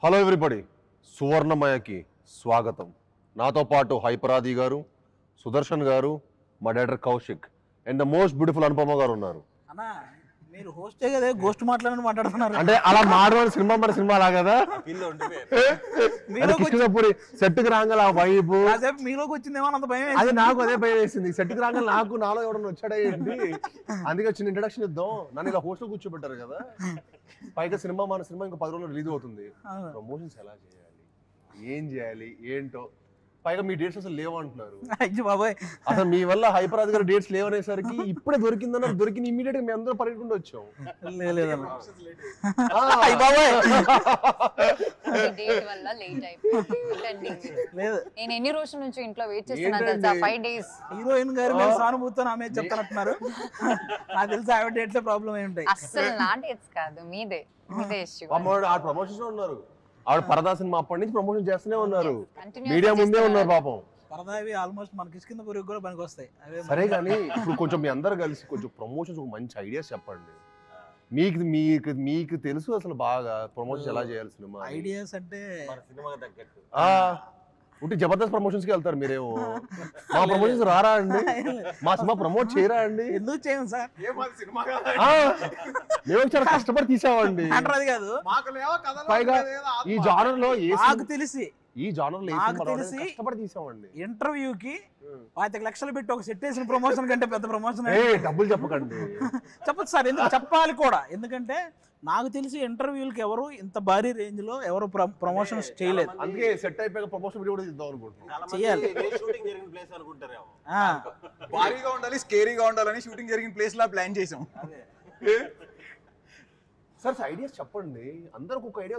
Hello everybody, సువర్ణమయకి స్వాగతం. నాతో పాటు హైపరాది గారు, సుదర్శన్ గారు, మా director Kaushik and the most beautiful Anupama గారు ఉన్నారు. అన్నా మీరు హోస్టే కదా, గోస్ట్ మాట్లాడుతున్నారు అంటే అలా మాడవాడి సినిమా మన సినిమా అలా కదా. సెట్కి రాగల వైపు మీలోకి వచ్చిందేమో అంత భయం. అది నాకు అదే భయం వేసింది. సెట్కి రాగల నాలో ఎవడన్నా వచ్చాడేంటి, అందుకే వచ్చిన ఇంట్రడక్షన్ ఇద్దాం. నన్ను ఇలా హోస్ట్ లో కూర్చోబెట్టారు కదా. పైగా మన సినిమా ఇంకా 10 రోజులు రిలీజ్ అవుతుంది. ప్రమోషన్స్ ఎలా చేయాలి, ఏం చేయాలి ఏంటో, పైగా మీ డేట్స్ అసలు లేవు అంటున్నారు. బాబాయ్ అసలు మీ వల్ల హైపరాది గారు డేట్స్ లేవనేసరికి ఇప్పుడే దొరికిందన్నారు. దొరికిన ఇమీడియట్ గా మేము అందరూ పరిగెట్టుకుంటూ వచ్చాం. నేను ఎన్ని రోజుల నుంచి ఇంట్లో వెయిట్ చేస్తున్నాను తెలుసా? 5 days. హీరోయిన్ గారు మేము సానుభూతితో ఆమె చెప్తానంటున్నారు. నాకు తెలుసు ఆవిడ డేట్స్ ప్రాబ్లం ఏమి ఉంటాయి. అసలు నా డేట్స్ కాదు, మీదే ఇష్యూ. ఆ ప్రమోషన్స్ ఉన్నారు. ఆవిడ పరదా సినిమా అప్పటి నుంచి ప్రమోషన్ చేస్తూనే ఉన్నారు. మీడియా ముందే ఉన్నారు పాపం. పరదావి ఆల్మోస్ట్ మనకి కింద పురుగు కూడా పనికి వస్తాయి. సరే కానీ ఇప్పుడు కొంచెం మీ అందరు కలిసి కొంచెం ప్రమోషన్స్ ఒక మంచి ఐడియాస్ చెప్పండి. మీకు తెలుసు అసలు బాగా ప్రమోషన్స్ ఎలా చేయాలి సినిమా ఐడియాస్ అంటే. ఉంటే జబర్దస్త్ ప్రమోషన్స్ కి వెళ్తారు మీరేమో. మా ప్రమోషన్స్ రారా అండి, మా సినిమా ప్రమోట్ చేయరా అండి? ఎందుకు చేయం సార్, మేము చాలా కష్టపడి తీసామండి. అది కాదు పైగా ఈ జానర్ లో నాకు తెలిసి కష్టపడి తీసామండి. ఇంటర్వ్యూకి 25 లక్షలు పెట్టి ఒక సెట్ వేసిన ప్రమోషన్ కంటే పెద్ద ప్రమోషన్. డబ్బులు చెప్పకండి. చెప్పచ్చు సార్, ఎందుకు చెప్పాలి కూడా. ఎందుకంటే నాకు తెలిసి ఇంటర్వ్యూలకి ఎవరు ఇంత భారీ రేంజ్ లో ఎవరు ప్రమోషన్స్ చేయలేదు. అందుకే సెట్ అయిపోయాక ప్రమోషన్ కూడా ఇద్దాం అనుకుంటున్నాం. చేయాలి. భారీగా ఉండాలి, స్కేరీగా ఉండాలని షూటింగ్ జరిగిన ప్లేస్ లా ప్లాన్ చేసాం. సార్ ఐడియాస్ చెప్పండి. అందరికి ఒక ఐడియా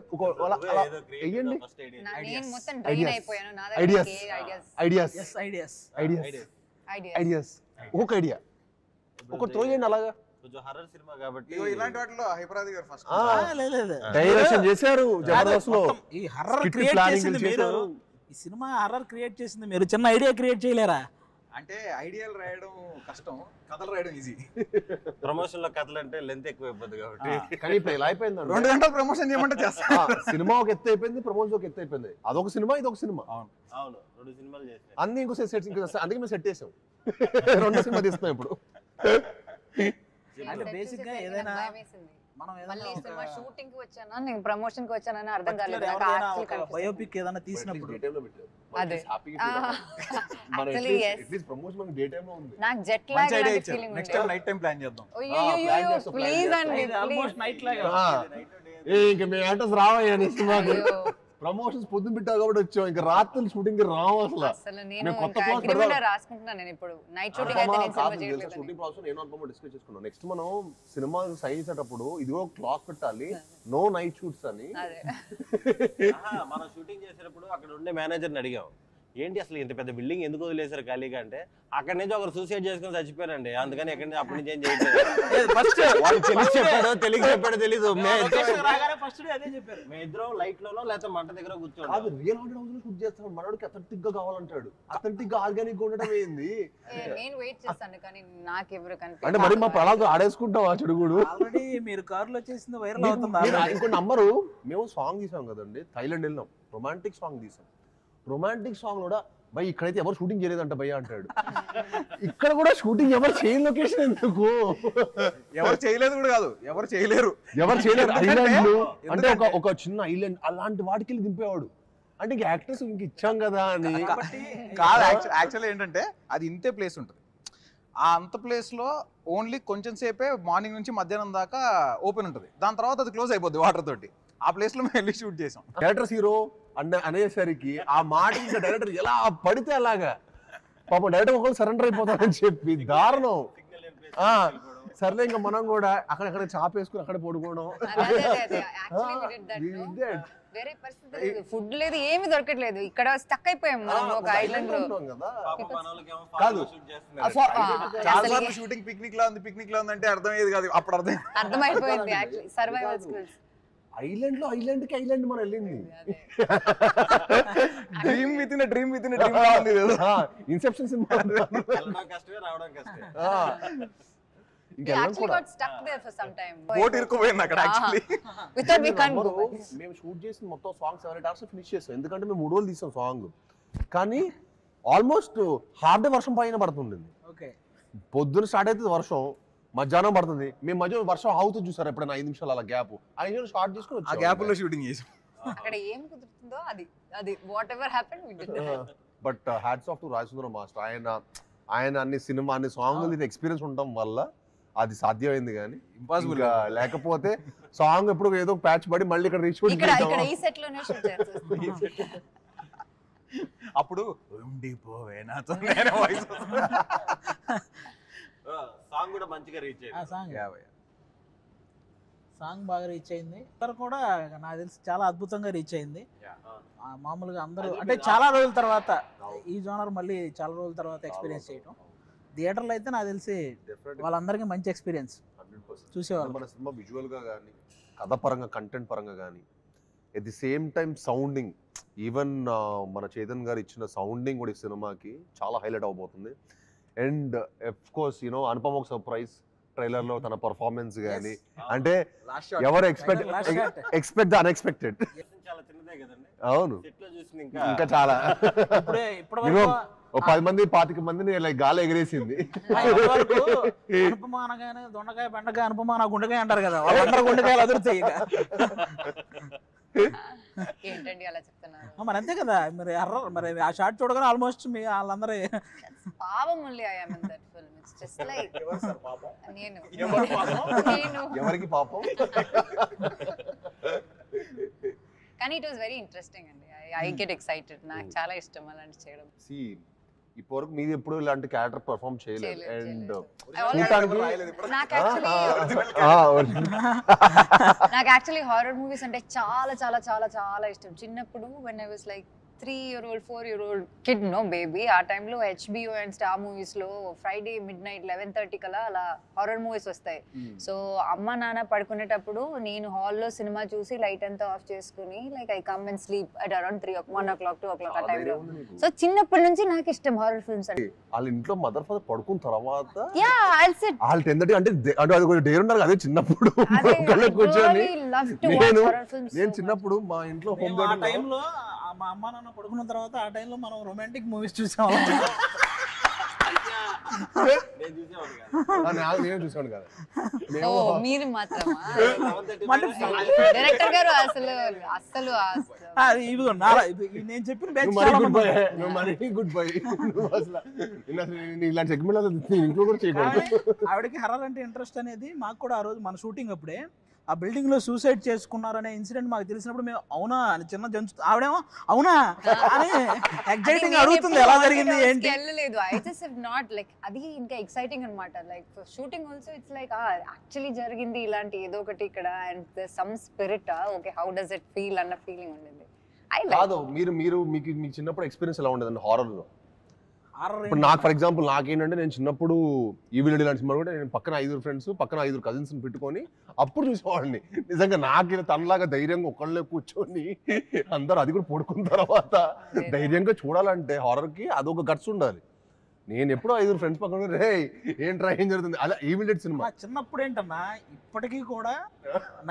వేయండి. ఒక ఐడియా ఒక త్రో చేయండి. అలాగా ఇలాంటి వాటిలో హైపరాది గారు ఫస్ట్ డైరెక్షన్ చేశారు జబర్దస్త్ లో. ఈ హర్రర్ క్రియేట్ చేసింది మీరు, ఈ సినిమా హర్రర్ క్రియేట్ చేసింది మీరు. చిన్న ఐడియా క్రియేట్ చేయలేరా? అంటే ఐడియాలు రాయడం కష్టం, కథలు రాయడం ఈజీ. ప్రమోషన్ లో కథలు అంటే లెంత్ ఎక్కువ అయిపోద్ది కాబట్టి. కానీ ఇప్పుడు ఇలా అయిపోయింది, 2 గంటలు ప్రమోషన్ చేయమంటే చేస్తా. సినిమా ఒక ఎత్తు అయిపోయింది, ప్రమోషన్ ఒక ఎత్తు అయిపోయింది. అదొక సినిమా, ఇదొక సినిమా. అవును 2 సినిమాలు చేసాం. అన్ని ఇంకో సెట్, అందుకే మేము సెట్ చేసాం. 2 సినిమా తీస్తున్నాం ఇప్పుడు. అంటే బేసిక్ గా ఏదైనా మనం షూటింగ్ కి వచ్చానా, నేను ప్రమోషన్ కి వచ్చానని అర్థం కాలేదు. బయోపిక్ ఏదైనా తీసినప్పుడు నాకు jet lag feeling. Next time night time plan చేద్దాం. ప్లీజ్ అండి, ఆల్మోస్ట్ నైట్ లాగా. ఇంకా మేము యాక్టర్స్ రావయ్యా సినిమాకి. ప్రమోషన్స్ పొద్దున పెట్టావు కాబట్టి వచ్చాం, ఇంకా రాత్రి షూటింగ్ కి రావు. అసలు నేను రాసుకుంటున్నాను. నేను ఇప్పుడు నైట్ షూటింగ్ అయితే నేను సినిమా చేయట్లేదు. షూటింగ్ ప్రాసెస్ నేను అనుపమ డిస్కస్ చేసుకున్నాం. నెక్స్ట్ మనం సినిమా సైన్ చేసేటప్పుడు ఇది కూడా క్లాక్ పెట్టాలి, నో నైట్ షూట్స్ అని. మనం షూటింగ్ చేసేటప్పుడు అక్కడ ఉండే మేనేజర్ని అడిగాం, ఏంటి అసలు ఇంత పెద్ద బిల్డింగ్ ఎందుకు వదిలేసారు ఖాళీగా అంటే, అక్కడి నుంచి ఒకరు సూసైడ్ చేసుకుని చచ్చిపోయారండి, అందుకని ఎక్కడి నుంచి అప్పటి నుంచి ఏం చేయలేదు. తెలియదు చెప్పాడో తెలీదు. మేమిద్దరం లైట్ లోనో లేకపోతే మంట దగ్గర కూర్చోండి. రియల్ హౌస్ షూట్ చేస్తాం. మనోడికి అథెంటిక్ గా కావాలంటాడు. అథెంటిక్ గా ఆర్గానిక్ గా ఉండడం ఏంది? నేను వెయిట్ చేస్తాను కానీ నాకు ఎవరు కనిపించలేదు. అంటే మరి మా ప్రాణాలతో ఆడేసుకుంటాం ఆ చెడుగుడు. ఆల్రెడీ మీరు కారులో చేసింది వైరల్ అవుతుంది. ఇంకో నంబరు మేము సాంగ్ తీసాం కదండి, థైలాండ్ వెళ్ళినాం, రొమాంటిక్ సాంగ్ తీసాం. రొమాంటిక్ సాంగ్ కూడా భయ్ ఇక్కడైతే ఎవరు షూటింగ్ చేయలేదంట భయ్య అంటాడు. ఇక్కడ కూడా షూటింగ్ ఎవరు చేయని లొకేషన్ ఎందుకు? ఎవరు చేయలేదు కూడా కాదు, ఎవరు చేయలేరు. ఐలాండ్ అంటే ఒక చిన్న ఐలాండ్ అలాంటి వాటికి వెళ్ళి దింపేవాడు. అంటే ఇంక యాక్టర్స్ ఇంక ఇచ్చాం కదా అని కాదు. యాక్చువల్లీ ఏంటంటే అది ఇంతే ప్లేస్ ఉంటుంది. ఆ అంత ప్లేస్ లో ఓన్లీ కొంచెం సేపే మార్నింగ్ నుంచి మధ్యాహ్నం దాకా ఓపెన్ ఉంటుంది. దాని తర్వాత అది క్లోజ్ అయిపోద్ది వాటర్ తోటి. ఆ ప్లేస్ లో మేము వెళ్ళి షూట్ చేసాం. డైరెక్టర్స్ హీరో అనేసరికి ఆ మాట ఇంకా డైరెక్టర్ ఎలా పడితే అలాగా పాపం డైరెక్టర్ ఒకళ్ళు సరెండర్ అయిపోతారని చెప్పి దారుణం. సర్లే ఇంకా మనం కూడా అక్కడక్కడ చాపేసుకుని అక్కడ పడుకోవడం. ఫుడ్ లేదు, ఏమి దొరకట్లేదు. ఇక్కడ స్టక్ అయిపోయాం మనం ఒక ఐలాండ్ లో. చాలా సార్లు షూటింగ్ పిక్నిక్ లో ఉంది, పిక్నిక్ లో ఉంది అంటే అర్థమయ్యేది కాదు. అప్పుడు అర్థమైపోయింది యాక్చువల్లీ సర్వైవల్ స్కిల్స్. ఐలాండ్ లో ఐలాండ్ కి ఐలాండ్ మనం వెళ్ళింది. Dream within dream within dream లా ఉంది. ఇన్సెప్షన్ సినిమా కష్టమే రావడం కష్టమే. actually got stuck there for some time. Boat ఇరుక్కుపోయింది అక్కడ actually. We thought we can't go. మేము షూట్ చేసిన మొత్తం సాంగ్ 7 hours ఫినిష్ చేసాం, ఎందుకంటే మేము 3 రోజులు తీసాం సాంగ్. కానీ ఆల్మోస్ట్ హాఫ్ డే వర్షం పైన పడుతుండింది. ఓకే, పొద్దున స్టార్ట్ అవుతుంది వర్షం, మధ్యాహ్నం పడుతుంది. మేము మధ్య వర్షం ఆగుతుంది చూసారు ఎప్పుడైనా 5 నిమిషాలు అలా గ్యాప్, 5 నిమిషాలు స్టార్ట్ చేసుకుని ఆ గ్యాప్ లో షూటింగ్ చేసాం. అక్కడ ఏం కుదురుతుందో అది whatever happened we did that. But hats off to Rajasundaram master. ఆయన అన్ని సినిమా అన్ని సాంగ్ ఎక్స్పీరియన్స్ ఉండటం వల్ల అది సాధ్యమైంది. కానీ ఇంపాసిబుల్ లేకపోతే సాంగ్ ఎప్పుడు ఏదో ప్యాచ్ పడి మళ్ళీ ఇక్కడ రీషూట్ ఇక్కడ ఈ సెట్ లోనే షూట్ చేస్తాం. అప్పుడు ఉండిపోవే నాతో నేను వాయిస్ సాంగ్ కూడా మంచిగా రీచ్ అయ్యింది. సాంగ్ బాగా రీచ్ అయింది. అందరు కూడా నాకు తెలిసి చాలా అద్భుతంగా రీచ్ అయింది. మామూలుగా అందరూ అంటే చాలా రోజుల తర్వాత ఈ జోనర్ మళ్ళీ చాలా రోజుల తర్వాత ఎక్స్పీరియన్స్ చేయడం. థియేటర్లో అయితే నాకు తెలిసి వాళ్ళందరికీ మంచి ఎక్స్పీరియన్స్ చూసేవాళ్ళు. మన సినిమా విజువల్ గా కానీ, కథ పరంగా, కంటెంట్ పరంగా కానీ, at the same time sounding, even మన చేతన్ గారు ఇచ్చిన సౌండింగ్ కూడా ఈ సినిమాకి చాలా హైలైట్ అవబోతుంది. అండ్ ఆఫ్ కోర్స్ అనుపమ ఒక సర్ప్రైజ్ ట్రైలర్ లో తన పర్ఫార్మెన్స్ కానీ, అంటే ఎవరు ఎక్స్పెక్ట్ ద అన్ఎక్స్పెక్టెడ్. చాలా చిన్నదే కదండి, అవును, సెట్ లో చూసిన ఇంకా చాలా ఇప్పటివరకు 10 మంది 25 మందిని లైక్ గాలి ఎగిరేసింది. అనుపమ అనగానే దొండకాయ బెండకాయ అనుపమ నా గుండెకాయ అంటారు కదా, వాళ్ళందరూ గుండెకాయలు అదురుతాయి. ఏంటండి అలా చెప్తున్నారు? మరి అంతే కదా, మరి ఆ షార్ట్ చూడగానే ఆల్మోస్ట్ మీ వాళ్ళందరూ పాపం only I am in that film. It's just like నేను ఎవరికి పాపం. కానీ ఇట్ వాస్ వెరీ ఇంట్రెస్టింగ్ అండి. I get excited. నాకు చాలా ఇష్టం అలాంటి చేయడం. ఇప్పటివరకు మీది ఎప్పుడు ఇలాంటి క్యారెక్టర్ పర్ఫార్మ్ చేయలేదు. అండ్ నాకు యాక్చువల్లీ హారర్ మూవీస్ అంటే చాలా చాలా చాలా చాలా ఇష్టం. చిన్నప్పుడు when I was like 3-year-old 4-year-old kid, no baby, ఆ టైంలో HBO అండ్ స్టార్ మూవీస్ లో ఫ్రైడే midnight 11:30 కలా అలా హారర్ మూవీస్ వస్తాయి. సో అమ్మ నాన్న పడుకునేటప్పుడు నేను హాల్లో సినిమా చూసి లైట్ అంతా ఆఫ్ చేసుకుని like I come and sleep at around 1 o'clock 2 o'clock ఆ టైంలో. సో చిన్నప్పటి నుంచి నాకు ఇష్టం హారర్ ఫిల్మ్స్ అంటే. వాళ్ళ ఇంట్లో మదర్ ఫాదర్ పడుకున్న తర్వాత వాళ్ళు 10:30 అంటే అది కొంచెం డేర్ ఉన్నారు అదే చిన్నప్పుడు కూర్చొని. నేను చిన్నప్పుడు మా ఇంట్లో హోమ్ ఆ టైంలో మా అమ్మ నాన్న పడుకున్న తర్వాత ఆ టైంలో మనం రొమాంటిక్ మూవీస్ చూసాము. నేను చూసాను కదా. మీరు మాత్రమా? డైరెక్టర్ గారు అసలు ఇదిగో నేను చెప్పిన గుడ్ బై. ఇలాంటి సెగ్మెంట్ ఇంట్లో కూడా చేయకూడదు. ఆవిడకి హర్రర్ అంటే ఇంట్రెస్ట్ అనేది మాకు కూడా ఆ రోజు మన షూటింగ్ అప్పుడే ఆ బిల్డింగ్ లో సూసైడ్ చేసుకున్నారనే ఇన్సిడెంట్ మాకు తెలిసినప్పుడు మేము అవునా అని చిన్న జంతు ఆవిడేమో అవునా అని ఎక్సైటింగ్ అడుగుతుంది ఎలా జరిగింది ఏంటి. వెళ్ళలేదు. I just have not like అది ఇంకా ఎక్సైటింగ్ అన్నమాట. Like for shooting also it's like actually జరిగింది ఇలాంటి ఏదో ఒకటి ఇక్కడ and there some spirit. Okay, how does it feel అన్న ఫీలింగ్ ఉండేది. కాదు మీకు చిన్నప్పుడు ఎక్స్పీరియన్స్ ఎలా ఉండేదండి హారర్ లో? ఇప్పుడు నాకు ఫర్ ఎగ్జాంపుల్ నాకేంటంటే నేను చిన్నప్పుడు ఈవిల్ ఇలాంటి సినిమా కూడా నేను పక్కన 5 ఫ్రెండ్స్ పక్కన 5 కజిన్స్ పెట్టుకొని అప్పుడు చూసేవాడిని. నిజంగా నాకు తనలాగా ధైర్యంగా ఒకళ్ళే కూర్చొని అందరూ అది కూడా పడుకున్న తర్వాత ధైర్యంగా చూడాలంటే హారర్ కి అదొక గట్స్ ఉండాలి. నేను ఎప్పుడో 5 ఫ్రెండ్స్ పక్కన రే ఏంట్రా ఏం జరుగుతుంది అలా ఈవిల్ సినిమా. చిన్నప్పుడు ఏంటన్నా ఇప్పటికీ కూడా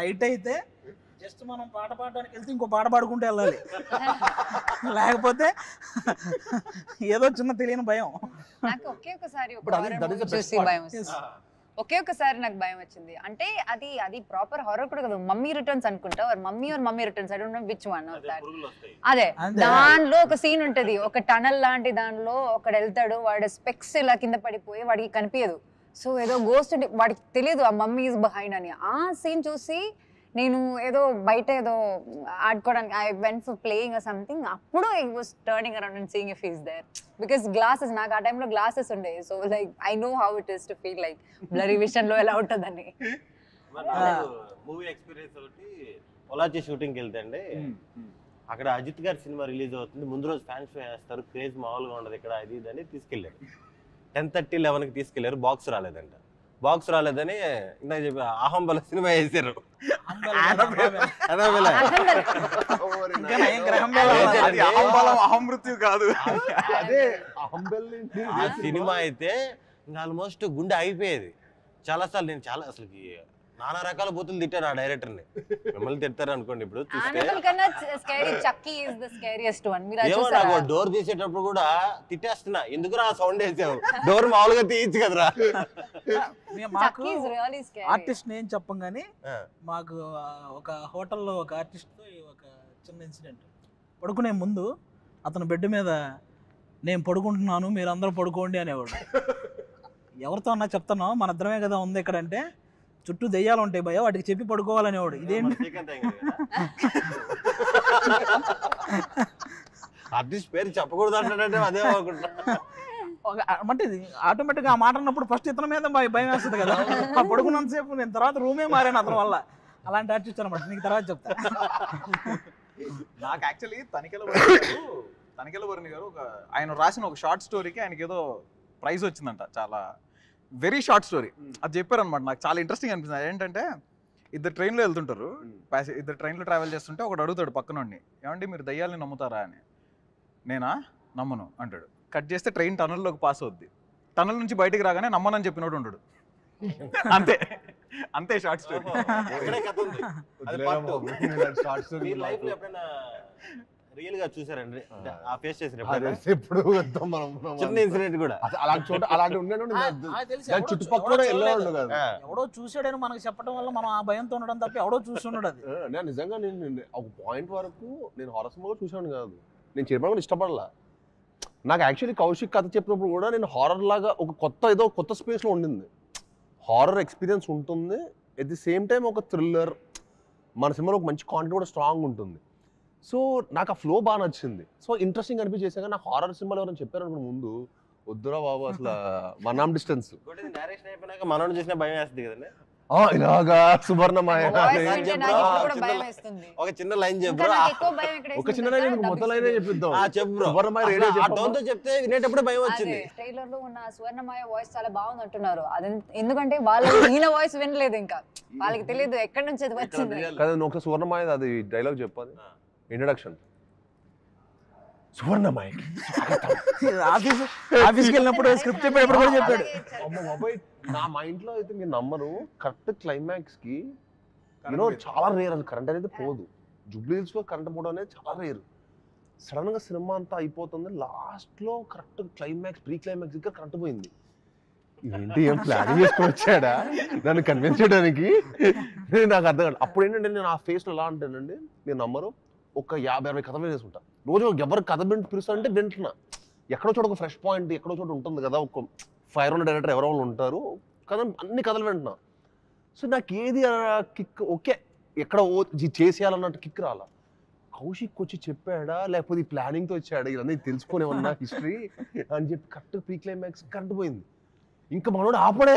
నైట్ అయితే జస్ట్ మనం పాట పాడడానికి వెళ్తే ఇంకో పాట పాడుకుంటూ వెళ్ళాలి, లేకపోతే ఏదో చిన్న తెలియని భయం. నాకు ఒకే ఒకసారి నాకు భయం వచ్చింది. అంటే అది ప్రాపర్ హారర్ కూడా కదా, మమ్మీ రిటర్న్స్ అనుకుంటా, mummy returns, I don't know which one of that. అదే దానిలో ఒక సీన్ ఉంటది, ఒక టనల్ లాంటి దానిలో ఒకడు వెళ్తాడు, వాడి స్పెక్స్ ఇలా కింద పడిపోయి వాడికి కనిపించదు. సో ఏదో గోస్ట్ వాడికి తెలియదు ఆ మమ్మీ ఇస్ బిహైండ్ అని. ఆ సీన్ చూసి నేను ఏదో బయట ఏదో ఆడుకోవడానికి I went for playing or something, అప్పుడు I was turning around and seeing if he is there. Because glasses నాకు ఆ టైంలో గ్లాసెస్ ఉండే. So like I know how it is to feel like blurry vision లో ఎలా ఉంటుందని. Movie experience ఒకటి పొలాచి షూటింగ్కి వెళ్తే అండి, అక్కడ అజిత్ గారి సినిమా రిలీజ్ అవుతుంది, ముందు రోజు ఫ్యాన్స్ వేస్తారు, క్రేజ్ మామూలుగా ఉండదు ఇక్కడ, అది ఇది అని తీసుకెళ్ళారు. 10:30, 11కి తీసుకెళ్లారు, బాక్స్ రాలేదంట. బాక్స్ రాలేదని ఇందాక చెప్పి అహంబల సినిమా వేసారు. అహమృత్యు కాదు ఆ సినిమా అయితే ఆల్మోస్ట్ గుండె అయిపోయేది. చాలా సార్లు నేను చాలా అసలుకి నానా రకాల బూతులు తిట్టాను ఆ డైరెక్టర్ని. మిమ్మల్ని తిడతారు అనుకోండి ఇప్పుడు చూస్తే. చక్కీ ఇస్ ద స్కేరియస్ట్ వన్. మీరు ఏమో నాకు డోర్ తీసేటప్పుడు కూడా తిట్టేస్తున్నా, ఎందుకురా సౌండ్ వేసావు, డోర్ మామూలుగా తీయచ్చు కదరా. మాకు ఆర్టిస్ట్ నేను చెప్పం కానీ మాకు ఒక హోటల్లో ఒక ఆర్టిస్ట్ తో ఒక చిన్న ఇన్సిడెంట్. పడుకునే ముందు అతను బెడ్ మీద నేను పడుకుంటున్నాను మీరు అందరూ పడుకోండి అనేవాడు. ఎవరితో అన్నా చెప్తాను మన ఇద్దరమే కదా ఉంది ఇక్కడ అంటే, చుట్టూ దెయ్యాలు ఉంటాయి భయ వాటికి చెప్పి పడుకోవాలనేవాడు. ఇదేంటి ఆర్టిస్ట్ పేరు చెప్పకూడదు అంటే అదే అంటే ఆటోమేటిక్గా ఆ మాట అన్నప్పుడు ఫస్ట్ ఇతని మీద భయం వేస్తుంది కదా. ఆ పడుకున్నంతసేపు నేను తర్వాత రూమే మారాను అతని వల్ల. అలాంటి ఆర్టిస్ట్ అనమాట. నీకు తర్వాత చెప్తా. నాకు యాక్చువల్లీ తనికెళ్ళ వరుణ్ గారు ఆయన రాసిన ఒక షార్ట్ స్టోరీకి ఆయనకి ఏదో ప్రైజ్ వచ్చిందంట. చాలా వెరీ షార్ట్ స్టోరీ అది చెప్పారనమాట. నాకు చాలా ఇంట్రెస్టింగ్ అనిపిస్తుంది. ఏంటంటే ఇద్దరు ట్రైన్లో వెళ్తుంటారు, ఇద్దరు ట్రైన్లో ట్రావెల్ చేస్తుంటే ఒకడు అడుగుతాడు పక్కనోడిని, ఏమండి మీరు దయ్యాలని నమ్ముతారా అని. నేనా నమ్మను అంటాడు. కట్ చేస్తే ట్రైన్ టనల్లోకి పాస్ అవుద్ది. టనల్ నుంచి బయటికి రాగానే నమ్మనని చెప్పినోడు ఉండడు. అంతే అంతే షార్ట్ స్టోరీ. రియల్ గా చూసారండి ఆ ఫేస్ చేసిన ఎప్పుడు చిన్న ఇన్సిడెంట్ కూడా అలాంటి చోట అలాంటి చుట్టుపక్కల ఎవడో చూసాడని మనకు చెప్పడం వల్ల మనం ఆ భయంతో ఉండడం తప్ప ఎవడో చూస్తున్నాడు. అది నేను నిజంగా నేను ఒక పాయింట్ వరకు నేను హారర్ సినిమా చూసాను కాదు, నేను చిరుమల కూడా ఇష్టపడలా. నాకు యాక్చువల్లీ కౌశిక్ కథ చెప్పినప్పుడు కూడా నేను హారర్ లాగా ఒక ఏదో కొత్త స్పేస్లో ఉండింది. హారర్ ఎక్స్పీరియన్స్ ఉంటుంది, ఎట్ ది సేమ్ టైం ఒక థ్రిల్లర్, మన సినిమాలో ఒక మంచి కాంటెంట్ కూడా స్ట్రాంగ్ ఉంటుంది. సో నాకు ఆ ఫ్లో బాగా నచ్చింది. సో ఇంట్రెస్టింగ్ అనిపించేసాక నాకు హారర్ సినిమాలు ఎవరైనా చెప్పారు అనుకున్న ముందు వద్దురా బాబు అసలు వన్ డిస్టెన్స్ మనోడు చేసిన భయం వేస్తుంది కదండి. ఇలాగా సువర్ణమాయ ఒక చిన్న లైన్ చెప్పు, ఒక చిన్న లైన్ మొత్తం లైన్ చెప్పిద్దాం. చెప్పు చెప్తే వినేటప్పుడు భయం వచ్చింది. ట్రైలర్ లో ఉన్న సువర్ణమాయ వాయిస్ చాలా బాగుంది అంటున్నారు. అది ఎందుకంటే వాళ్ళు ఈయన వాయిస్ వినలేదు, ఇంకా వాళ్ళకి తెలియదు ఎక్కడి నుంచి అది వచ్చింది కదా. ఒక సువర్ణమాయ అది డైలాగ్ చెప్పాలి ఇంట్రడక్షన్. సువర్ణమాయ ఆఫీస్కి వెళ్ళినప్పుడు స్క్రిప్ట్ చెప్పేటప్పుడు కూడా చెప్పాడు. నా మైండ్ లో అయితే మీరు నమ్మరు, కరెక్ట్ క్లైమాక్స్ కి యూనో చాలా రేర్ అది కరెంట్ అనేది పోదు. జూబ్లీ హిల్స్ లో కరెంట్ పోవడం అనేది చాలా రేర్. సడన్ గా సినిమా అంతా అయిపోతుంది, లాస్ట్ లో కరెక్ట్ క్లైమాక్స్ ప్రీ క్లైమాక్స్ దగ్గర కరెంట్ పోయింది. ఏంటి ఏం ప్లానింగ్ చేసుకొని వచ్చాడా నన్ను కన్విన్స్ చేయడానికి, నాకు అర్థం కాదు. అప్పుడు ఏంటంటే నేను ఆ ఫేస్ లో ఎలా అంటానండి, మీరు నమ్మరు, ఒక 50-60 కథలు వేసుకుంటా రోజు. ఎవరు కథ పిలుస్తా అంటే వింటున్నా, ఎక్కడో చోట ఒక ఫ్రెష్ పాయింట్ ఎక్కడో చోట ఉంటుంది కదా, ఒక 500 డైరెక్టర్ ఎవరో వాళ్ళు ఉంటారు కదా, అన్ని కథలు వింటున్నా. సో నాకు ఏది కిక్ ఓకే ఎక్కడ చేసేయాలన్నట్టు కిక్ రాలా. కౌశిక్ వచ్చి చెప్పాడా లేకపోతే ఈ ప్లానింగ్తో వచ్చాడా ఇవన్నీ తెలుసుకునే ఉన్నా హిస్టరీ అని చెప్పి కరెక్ట్ ప్రీ క్లైమాక్స్ కరెంట్ పోయింది. ఇంకా మనోడు ఆపడే,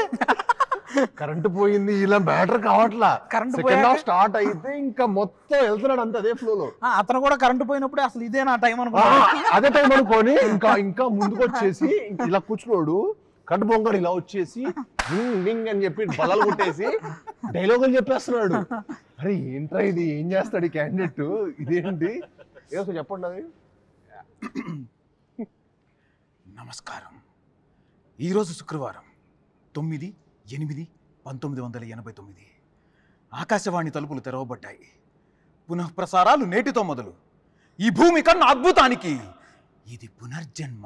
కరెంట్ పోయింది, ఇలా మ్యాటర్ కావట్లా. సెకండ్ హాఫ్ స్టార్ట్ అయితే ఇంకా మొత్తం వెళ్తున్నాడు అంత అదే ఫ్లో లో. అతను కూడా కరెంట్ పోయినప్పుడు అసలు ఇదే నా టైం అనుకో, అదే టైం అనుకోని ఇంకా ముందుకు వచ్చేసి ఇలా కూర్చున్నాడు. కరెంట్ పోగాడు ఇలా వచ్చేసి డింగ్ అని చెప్పి బలాలు కొట్టేసి డైలాగులు చెప్పేస్తున్నాడు. అరే ఏంట్రా ఇది, ఏం చేస్తాడు ఈ క్యాండిడేట్, ఇదేంటి ఏదో చెప్పండి. అది నమస్కారం. ఈరోజు శుక్రవారం 9/8/1989 ఆకాశవాణి తలుపులు తెరవబడ్డాయి. పునఃప్రసారాలు నేటితో మొదలు. ఈ భూమి కన్నా అద్భుతానికి ఇది పునర్జన్మ.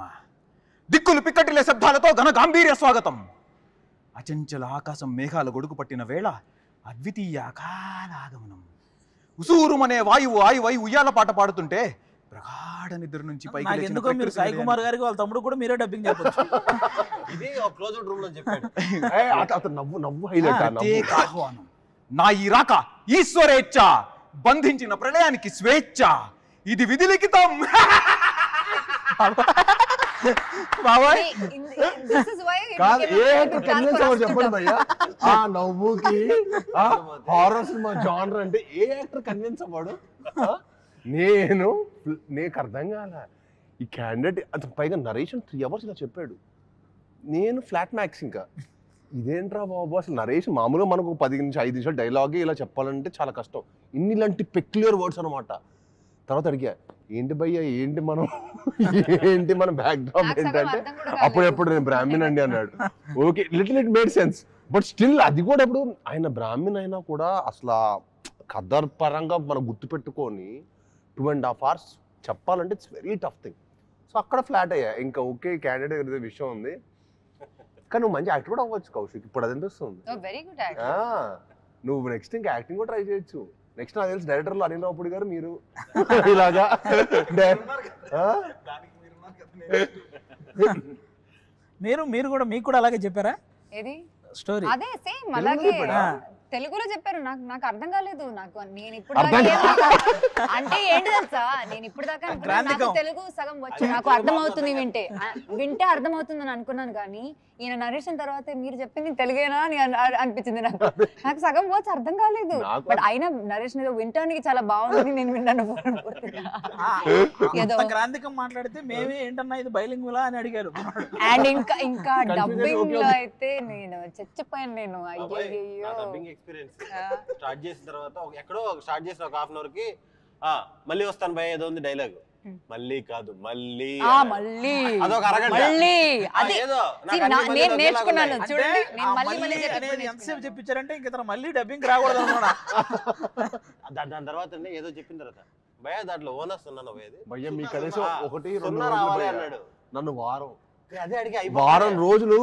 దిక్కులు పిక్కటిలే శబ్దాలతో ఘన గాంభీర్య స్వాగతం. అచంచల ఆకాశం మేఘాల గొడుగు పట్టిన వేళ అద్వితీయ అకాల ఆగమనం. ఉసూరుమనే వాయువు ఆయువై ఉయ్యాల పాట పాడుతుంటే ప్రగాఢ నిద్ర నుంచి పైకి ఎందుకో మీరు సాయి కుమార్ గారికి వాళ్ళ తమ్ముడు కూడా మీరే డబ్బింగ్ చెప్పొచ్చు. ఇది క్లోజ్అవుట్ రూమ్ లో చెప్పాడు. నవ్వు హైలైట్. ఆహ్వానం. నా ఈ రాక ఈశ్వరేచ్ఛ, బంధించిన ప్రళయానికి స్వేచ్ఛ, ఇది విధి లిఖితం. బాబాయ్ చెప్పండి భయ్యా, ఆ నవ్వుకి హారర్ సినిమా జానర్ అంటే ఏ యాక్టర్ కన్విన్స్ అవ్వడు? నీకు అర్థం కాల ఈ క్యాండిడేట్. అతను పైగా నరేషన్ 3 hours ఇలా చెప్పాడు. నేను ఫ్లాట్ మ్యాక్స్ ఇంకా ఇదేంట్రా బాబు అసలు నరేషన్. మామూలుగా మనకు 10 నుంచి 5 నిమిషాలు డైలాగే ఇలా చెప్పాలంటే చాలా కష్టం. ఇలాంటి పెక్యులర్ వర్డ్స్ అనమాట. తర్వాత అడిగా ఏంటి భయ్యా ఏంటి మన బ్యాక్ డ్రాప్ ఏంటంటే అప్పుడెప్పుడు నేను బ్రాహ్మణ్ అండి అన్నాడు. Okay little it made sense. But still అది కూడా ఇప్పుడు ఆయన బ్రాహ్మణ్ అయినా కూడా అసలు కథ పరంగా మనం గుర్తుపెట్టుకొని 2.5 hours చెప్పాలంటే it's very tough thing. So అక్కడ ఫ్లాట్ అయ్యా, ఇంకా ఓకే క్యాండిడేట్ ఏదో విషయం ఉంది, కానీ నువ్వు మంచి యాక్టర్ కూడా అవ్వచ్చు కౌశిక్, ఇప్పుడు అది అనిపిస్తుంది. వెరీ గుడ్ నువ్వు నెక్స్ట్ ఇంకా యాక్టింగ్ కూడా ట్రై చేయొచ్చు. నెక్స్ట్ నాకు తెలిసి డైరెక్టర్లు అనిల్ రావుపూడి గారు మీరు ఇలాగా మీరు కూడా మీకు కూడా అలాగే చెప్పారా ఏది స్టోరీ? అదే సేమ్ అలాగే తెలుగులో చెప్పారు. నాకు అర్థం కాలేదు. నేను ఇప్పుడు అంటే ఏంటి తెలుసా, నేను ఇప్పుడు దాకా నాకు తెలుగు సగం వచ్చు, నాకు అర్థం అవుతుంది వింటే అర్థం అవుతుంది అని అనుకున్నాను. కానీ ఈయన నరేషన్ తర్వాత మీరు చెప్పింది తెలుగేనా అని అనిపించింది నాకు సగం వచ్చు అర్థం కాలేదు. బట్ అయినా నరేషన్ ఏదో వింటానికి చాలా బాగుంది, నేను విన్నాను. ఏదో గ్రాంధికం మాట్లాడితే మేమే ఏంటన్నా ఇది బైలింగులా అని అడిగారు. అండ్ ఇంకా డబ్బింగ్ లో అయితే నేను చచ్చిపోయాను. నేను స్టార్ట్ చేసిన తర్వాత ఎక్కడో స్టార్ట్ చేసిన ఒక హాఫ్ అన్ అవర్ కి మళ్ళీ వస్తాను భయ ఏదో ఉంది డైలాగ్, మళ్ళీ కాదు మళ్ళీ అదొక అరగంట నేను నేర్చుకున్నాను చూడండి. ఎంతసేపు చెప్పించారంటే ఇంక మళ్ళీ డబ్బింగ్ రాకూడదు అన్నమాట. దాని తర్వాత ఏదో చెప్పిన తర్వాత భయ దాంట్లో ఓనర్స్ ఉన్నాను భయ్య మీ కనీసం 1-2 అన్నాడు. నన్ను అదే అడిగి వారం రోజులు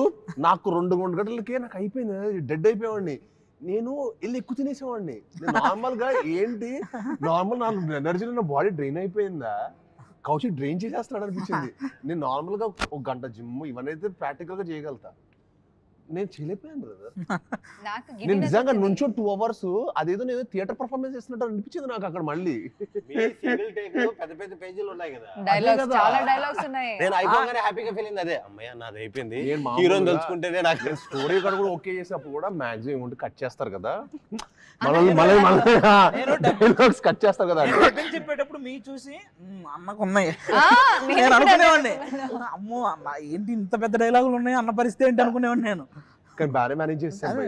నాకు 2-3 గంటలకే నాకు అయిపోయింది, డెడ్ అయిపోయేవాడిని. నేను వెళ్ళి ఎక్కువ తినేసేవాడిని. నార్మల్ గా ఏంటి నార్మల్ నా ఎనర్జీ నా బాడీ డ్రైన్ అయిపోయిందా, కౌశిక్ డ్రైన్ చేసేస్తున్నాడు అనిపించింది. నేను నార్మల్ గా 1 గంట జిమ్ ఇవన్నీ అయితే ప్రాక్టికల్ గా చేయగలుగుతా, నేను చేయలేకపోయాను బ్రదర్. నేను నిజంగా నుంచో 2 hours అదేదో నేను థియేటర్ పర్ఫార్మెన్స్ చేస్తున్నట్టు అనిపించింది నాకు అక్కడ. మళ్ళీ పెద్ద పెద్ద పేజీలు ఉన్నాయి కదా, చాలా డైలాగ్స్ ఉన్నాయి. నేను అయిపోగానే హ్యాపీగా ఫీల్ అయింది. అదే అమ్మయ్య నాది అయిపోయింది, హీరోని తెలుసుకుంటేనే నాకు స్టోరీ కూడా ఓకే చేసినప్పుడు కూడా మాక్సిమం ఉంటే కట్ చేస్తారు కదా, కట్ చేస్తారు కదా. చెప్పేటప్పుడు మీ చూసి అన్నకు ఉన్నాయి నేను అనుకునేవాడిని, అమ్మో ఏంటి ఇంత పెద్ద డైలాగులు ఉన్నాయి అన్న పరిస్థితి ఏంటి అనుకునేవాడిని నేను. కానీ బాగా మేనేజ్ చేస్తాను.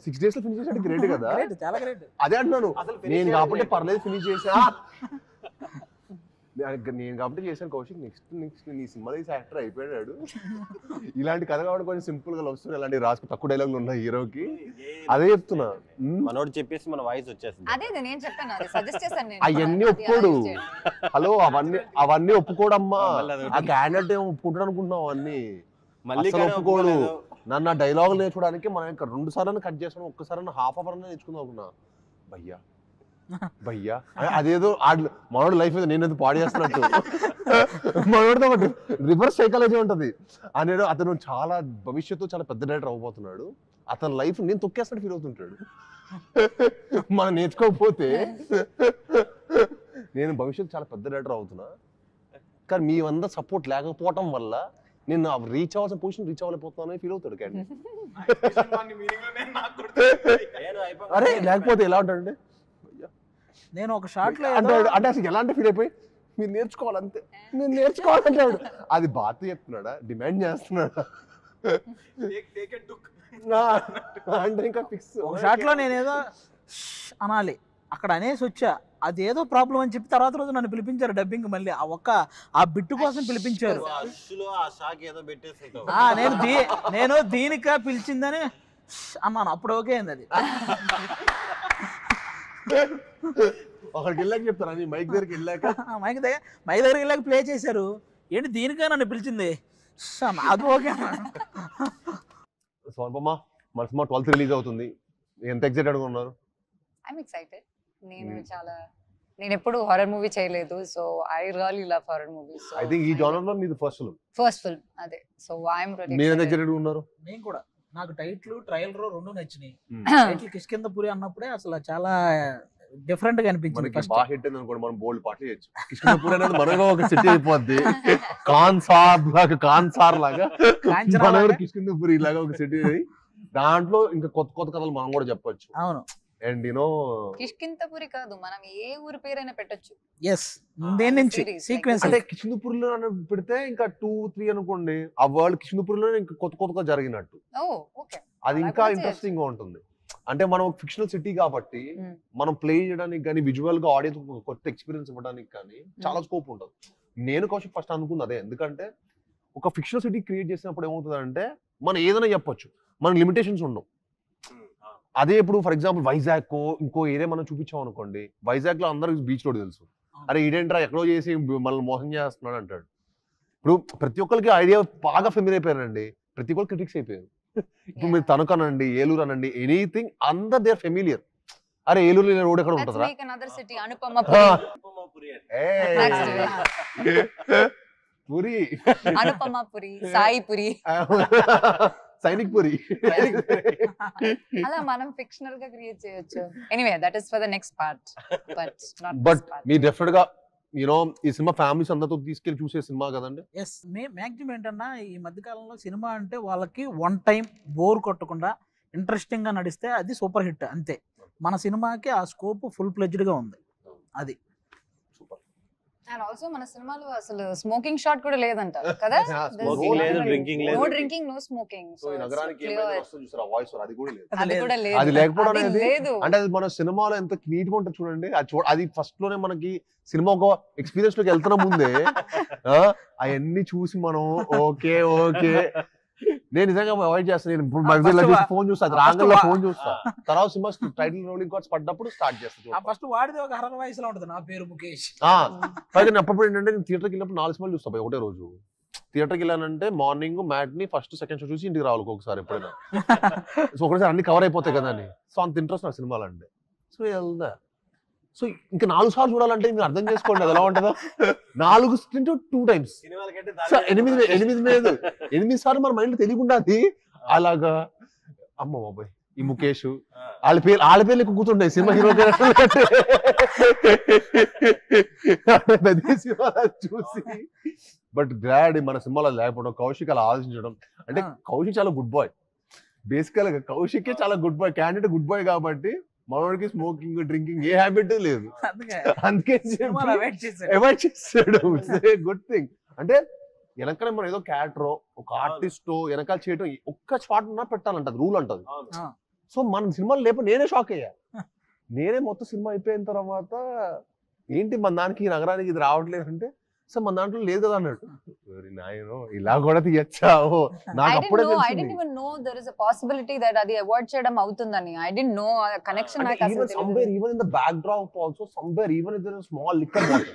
6 days లో ఫినిష్ చేసాడు, గ్రేట్ కదా. చాలా గ్రేట్. అదే అంటున్నాను, నేను కాబట్టి పర్లేదు ఫినిష్ చేసా, నేను కాబట్టి చేశాను. కౌశిక్ నెక్స్ట్ నీ సినిమా తీసి యాక్టర్ అయిపోయాడు. ఇలాంటి కథ కాబట్టి కొంచెం సింపుల్ గా లవ్ స్టోరీ అలాంటి రాసుకు తక్కువ డైలాగులు ఉన్నాయి హీరోకి. అదే చెప్తున్నా, మనోడు చెప్పేసి మన వాయిస్ వచ్చేసింది. అదే నేను చెప్పాను, అది సజెస్ట్ చేశాను. అవన్నీ ఒప్పుకోడు. హలో అవన్నీ ఒప్పుకోడమ్మా. ఆ క్యాండిడేట్ ఏమో ఒప్పుకుంటాడు అనుకుంటున్నావు, అవన్నీ మళ్ళీ ఒప్పుకోడు. నన్ను డైలాగులు నేర్చుకోవడానికి మనం ఇంకా 2 సార్లు కట్ చేసాను, ఒక్కసారి హాఫ్ అవర్ నేర్చుకుందాం అనుకున్నా. భయ్యా అదేదో మనోడు లైఫ్ ఏదో నేనేదో పాడు చేస్తున్నట్టు, మనోడితో ఒకటి రివర్స్ సైకాలజీ ఉంటది. అతను చాలా భవిష్యత్తు చాలా పెద్ద డైరెక్టర్ అవ్వబోతున్నాడు, అతని లైఫ్ నేను తొక్కేస్తాడు ఫీల్ అవుతుంటాడు. మనం నేర్చుకోకపోతే నేను భవిష్యత్తు చాలా పెద్ద డైరెక్టర్ అవుతున్నా, కానీ మీ వంద సపోర్ట్ లేకపోవటం వల్ల నేను రీచ్ అవ్వాల్సిన పొజిషన్ రీచ్ అవ్వలేకపోతున్నాను ఫీల్ అవుతాడు. కానీ అరే లేకపోతే ఎలా ఉంటాడంటే నేను ఒక షాట్ లో అంటే అసలు ఎలాంటి ఫీల్ అయిపోయి మీరు నేర్చుకోవాలంతే, నేను నేర్చుకోవాలంటాడు. అది బాధ చెప్తున్నాడా, డిమాండ్ చేస్తున్నాడా అంటే ఇంకా ఫిక్స్. ఒక షాట్ లో నేనేదో అనాలి అక్కడ అనేసి వచ్చా, అదేదో ప్రాబ్లం అని చెప్పి తర్వాత రోజు నన్ను పిలిపించారు డబ్బింగ్. మళ్ళీ ఆ బిట్టు కోసం పిలిపించారు. నేను దీనికా పిలిచిందని అన్నాను, అప్పుడు ఓకే అయింది. అది ఒకరికి వెళ్ళాక చెప్తారా, నీ మైక్ దగ్గరికి వెళ్ళాక మైక్ దగ్గరికి వెళ్ళాక ప్లే చేశారు, ఏంటి దీనికా నన్ను పిలిచింది, అది ఓకే. సోనపమ్మ మన సినిమా 12th రిలీజ్ అవుతుంది, ఎంత ఎక్సైటెడ్ గా ఉన్నారు? I'm excited. నేను ఎప్పుడు హారర్ మూవీ చేయలేదు, so I really love horror movies. I think ఈ జోనర్ లో మీది ఫస్ట్ ఫిల్మ్. అదే, సో ఐఎమ్ రెడీ. మీరు ఎంత ఎక్సైటెడ్ గా ఉన్నారు? నేను కూడా. నాకు టైటిల్ ట్రయల్ 2 నచ్చినాయి. టైటిల్ కిష్కింధపురి అన్నప్పుడే అసలు చాలా డిఫరెంట్ గా అనిపించింది. బాగా హిట్ అయింది అనుకోండి, మనం బోల్డ్ పాటలు చేయొచ్చు. కిష్కింధపురి అనేది మనలో ఒక సిటీ అయిపోద్ది, కాన్సార్ లాగా మనలో కిష్కింధపురి లాగా ఒక సిటీ. దాంట్లో ఇంకా కొత్త కొత్త కథలు మనం కూడా చెప్పొచ్చు. అవును. అండ్ కిష్కింధపురి కాదు, మనం ఏ ఊరి పేరైనా పెట్టొచ్చు. ఎస్, దేని నుంచి సీక్వెన్స్ అంటే కిష్కింధపురిలో పెడితే ఇంకా 2-3 అనుకోండి, ఆ వరల్డ్ కిష్కింధపురిలో ఇంకా కొత్త కొత్తగా జరిగినట్టు. అది ఇంకా ఇంట్రెస్టింగ్ గా ఉంటుంది. అంటే మనం ఫిక్షనల్ సిటీ కాబట్టి మనం ప్లే చేయడానికి కానీ విజువల్ గా ఆడియన్స్ కొత్త ఎక్స్పీరియన్స్ ఇవ్వడానికి కానీ చాలా స్కోప్ ఉంటుంది. నేను కౌశిక్ ఫస్ట్ అనుకుంది అదే, ఎందుకంటే ఒక ఫిక్షనల్ సిటీ క్రియేట్ చేసినప్పుడు ఏమవుతుంది అంటే మనం ఏదైనా చెప్పొచ్చు, మన లిమిటేషన్స్ ఉండవు. అదే ఇప్పుడు ఫర్ ఎగ్జాంపుల్ వైజాగ్ ఇంకో ఏరియా మనం చూపించాం అనుకోండి, వైజాగ్ లో అందరూ బీచ్ రోడ్ తెలుసు, అరే ఈడేంట్రా ఎక్కడో చేసి మనల్ని మోసం చేస్తున్నాడు అంటాడు. ఇప్పుడు ప్రతి ఒక్కరికి ఐడియా బాగా ఫెమిలియర్ అయిపోయారండి, ప్రతి ఒక్కరు క్రిటిక్స్ అయిపోయారు. ఇప్పుడు మీరు తణుకు అనండి, ఏలూరు అనండి, ఎనీథింగ్ అందర్ దే ఆర్ ఫెమిలియర్. అరే ఏలూరు రోడ్ ఎక్కడ ఉంటుందా, పురి, అనుపమపురి, సాయిపురి, సైనిక్ పురి, అలా మనం ఫిక్షనల్ గా క్రియేట్ చేయొచ్చు. Anyway that is for the next part. But me definite గా యూనో ఈ సినిమా ఫ్యామిలీస్ అందరితో తీసుకెళ్లి చూసే సినిమా కదండి. ఎస్, మ్యాక్సిమం ఏంటన్నా ఈ మధ్యకాలంలో సినిమా అంటే వాళ్ళకి వన్ టైం బోర్ కొట్టకుండా ఇంట్రెస్టింగ్ గా నడిస్తే అది సూపర్ హిట్ అంతే. మన సినిమాకి ఆ స్కోప్ ఫుల్ ఫ్లెడ్జ్డ్ గా ఉంది. అది అండ్ ఆల్సో మన సినిమాలో అసలు స్మోకింగ్ షాట్ కూడా లేదంట కదా. Smoking లేదు, drinking లేదు. No drinking, no smoking. So ఈ నగరానికి ఏమైనా వస్తుంది చూసారా వాయిస్, అది కూడా లేదు. అది కూడా లేదు. అది లేకపోవడం అది అనేది లేదు. అంటే అది మన సినిమాలో ఎంత నీట్ గా ఉంటుంది చూడండి. అది ఫస్ట్ లోనే మనకి సినిమా ఒక ఎక్స్పీరియన్స్ లోకి వెళ్తున్న ముందే అవన్నీ చూసి మనం ఓకే ఓకే నేను నిజంగా అవాయిడ్ చేస్తాను. నేను ఫోన్ చూస్తా, రాంగల్లో ఫోన్ చూస్తా, తర్వాత సినిమా టైటిల్ రోలింగ్ కార్డ్స్ పడ్డప్పుడు స్టార్ట్ చేస్తాను. ఫస్ట్ వాడిది ఒక హర్రర్ వాయిస్ లో ఉంటుంది, నా పేరు ముఖేష్. పైగా అప్పుడు ఏంటంటే నేను థియేటర్కి వెళ్ళినప్పుడు 4 సినిమాలు చూస్తా ఒకటే రోజు. థియేటర్కి వెళ్ళానంటే morning matinee first second show చూసి ఇంటికి రావాలి ఒకసారి ఎప్పుడైనా. సో ఒకసారి అన్ని కవర్ అయిపోతాయి కదా అని. సో అంత ఇంట్రెస్ట్ నాకు సినిమాలు అంటే. సో వెళ్దా, సో ఇంకా 4 సార్లు చూడాలంటే మీరు అర్థం చేసుకోండి అది ఎలా ఉంటుందో. 4 2 టైమ్స్, 8 సార్లు మన మైండ్ తెలియకుండా అది అలాగా. అమ్మ బాబాయ్ ఈ ముఖేష్ వాళ్ళ పేర్లు ఎక్కువ కూర్చుంటాయి సినిమా హీరో చూసి. బట్ గ్లాడ్ మన సినిమాలో లేకపోవడం, కౌశిక్ అలా ఆలోచించడం. అంటే కౌశిక్ చాలా గుడ్ బాయ్, బేసికల్ గా కౌశిక్ చాలా good boy, candidate good boy కాబట్టి మనోడికి స్మోకింగ్ డ్రింకింగ్ ఏ హ్యాబిట్ లేదు. అందుకే అవాయిడ్ చేస్తాడు. Good thing. అంటే వెనకాల మనం ఏదో క్యారెక్టర్ ఒక ఆర్టిస్ట్ వెనకాల చేయడం ఒక్క షాట్ ఉన్నా పెట్టాలంటది, రూల్ అంటది. సో మన సినిమాలు లేకపోతే నేనే షాక్ అయ్యా. నేనే మొత్తం సినిమా అయిపోయిన తర్వాత ఏంటి మన దానికి ఈ నగరానికి ఇది రావట్లేదు అంటే, సార్ మన దాంట్లో లేదు కదా అన్నాడు. ఇలా కూడా తీయచ్చా, నాకు అప్పుడే పాసిబిలిటీ దట్ అది అవాయిడ్ చేయడం అవుతుందని. I don't know connection. Even in the backdrop also, somewhere even if there is a small liquor bottle,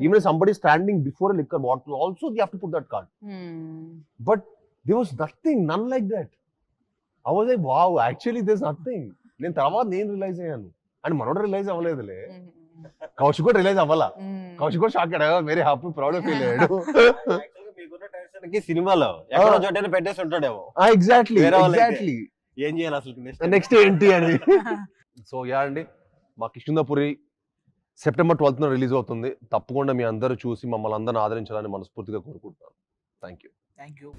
even if somebody is standing before a liquor bottle also they have to put that card. But there was none like that. I was like, wow, actually there's nothing. నేను తర్వాత నేను realise అయ్యాను and మనోడు realise అవ్వలేదులే. Kaushik కూడా release అవ్వాలా, కౌశిక్ కూడా shock అయ్యాడు, very happy proud feel అయ్యాడు. సినిమాలో ఎక్కడో చోట పెట్టేసి ఉంటాడేమో. ఎగ్జాక్ట్లీ ఏం చేయాలి అసలు నెక్స్ట్ ఏంటి అని. సో యా అండి, మా కిష్కింధపురి సెప్టెంబర్ 12th రిలీజ్ అవుతుంది. తప్పకుండా మీ అందరూ చూసి మమ్మల్ని అందరిని ఆదరించాలని మనస్ఫూర్తిగా కోరుకుంటున్నాను. Thank you.